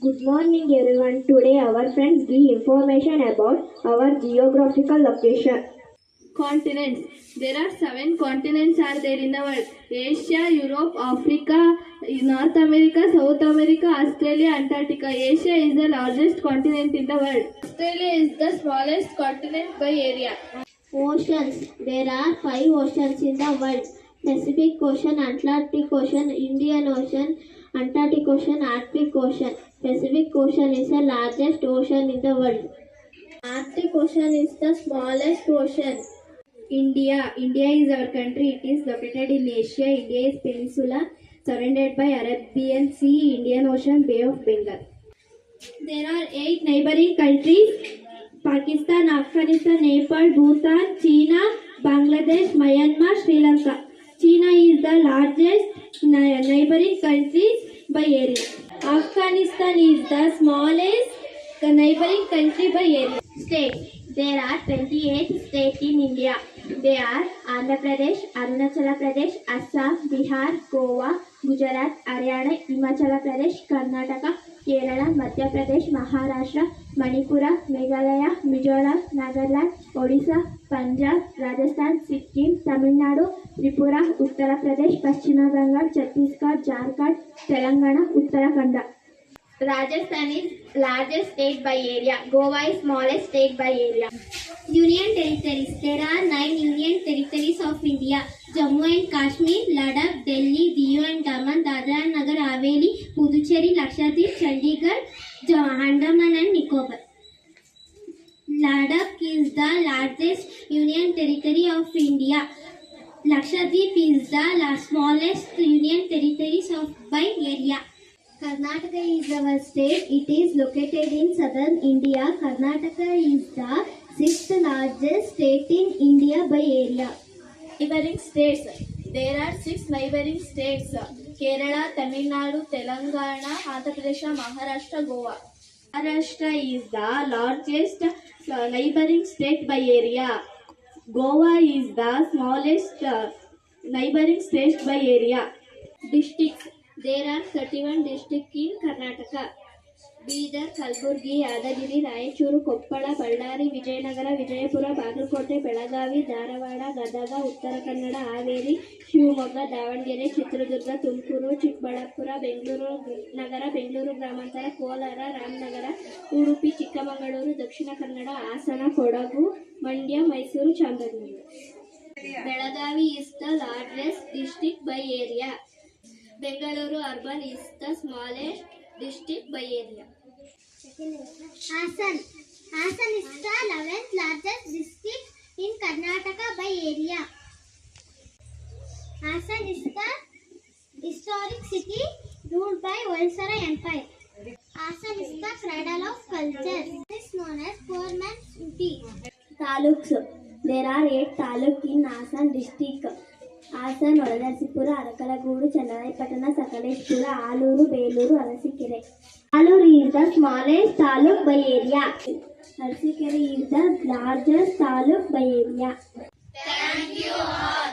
Good morning everyone. Today our friends give information about our geographical location. Continents. There are 7 continents are there in the world. Asia, Europe, Africa, North America, South America, Australia, Antarctica. Asia is the largest continent in the world. Australia is the smallest continent by area. Oceans. There are 5 oceans in the world. Pacific Ocean, Atlantic Ocean, Indian Ocean, Antarctic Ocean, Arctic Ocean. Pacific Ocean is the largest ocean in the world. Arctic Ocean is the smallest ocean. India. India is our country. It is located in Asia. India is peninsula surrounded by Arabian Sea, Indian Ocean, Bay of Bengal. There are 8 neighboring countries: Pakistan, Afghanistan, Nepal, Bhutan, China, Bangladesh, Myanmar, Sri Lanka. China is the largest neighboring country by area. Afghanistan is the smallest neighboring country by area. States. There are 28 states in India. They are Andhra Pradesh, Arunachal Pradesh, Assam, Bihar, Goa, Gujarat, Haryana, Himachal Pradesh, Karnataka, Kerala, Madhya Pradesh, Maharashtra, Manipura, Meghalaya, Mizoram, Nagaland, Odisha, Punjab, Rajasthan, Sikkim, Tamil Nadu, Tripura, Uttara Pradesh, Paschima Bengal, Chhattisgarh, Jharkhand, Telangana, Uttarakhand. Rajasthan is largest state by area. Goa is smallest state by area. Union territories. There are 9 union territories of India: Jammu and Kashmir, Ladakh, Delhi, Diu and Daman, Dadra and Nagar Haveli, Puducherry, Lakshadweep, Chandigarh, Andaman and Nicobar. Ladakh is the largest union territory of India. Lakshadweep is the smallest union territories of by area. Karnataka is our state. It is located in southern India. Karnataka is the 6th largest state in India by area. Neighboring states. There are 6 neighboring states: Kerala, Tamil Nadu, Telangana, Andhra Pradesh, Maharashtra, Goa. Maharashtra is the largest neighboring state by area. Goa is the smallest neighboring state by area. Districts. There are 31 districts in Karnataka: Bidar, Kalburgi, Yadagiri, Raichuru, Koppala, Ballari, Vijayanagara, Vijayapura, Bagalkote, Belagavi, Dharwada, Gadaga, Uttara Kannada, Haveri, Shivamogga, Davangere, Chitradurga, Tumkuru, Chikballapura, Bengaluru Nagara, Bengaluru Gramantara, Kolara, Ramnagara, Udupi, Chikkamangaluru, Dakshina Kannada, Hasana, Kodagu, Mandya, Mysuru, Chamaraganapura. Belagavi is the largest district by area. Bengaluru urban is the smallest district by area. Hassan. Hassan is the 11th largest district in Karnataka by area. Hassan is the historic city ruled by Hoysala Empire. Hassan is the cradle of culture. It is known as Poor Man's Uti. Taluks. There are 8 taluk in Hassan district. Haasan, ವರದರ್ಶಿಪುರ, Arakalagudu, Channarayapatna, Sakleshpur, Aluru, Belur, Arsikere. Alur is the smallest taluk by area. Arsikere is the largest taluk by area. Thank you all.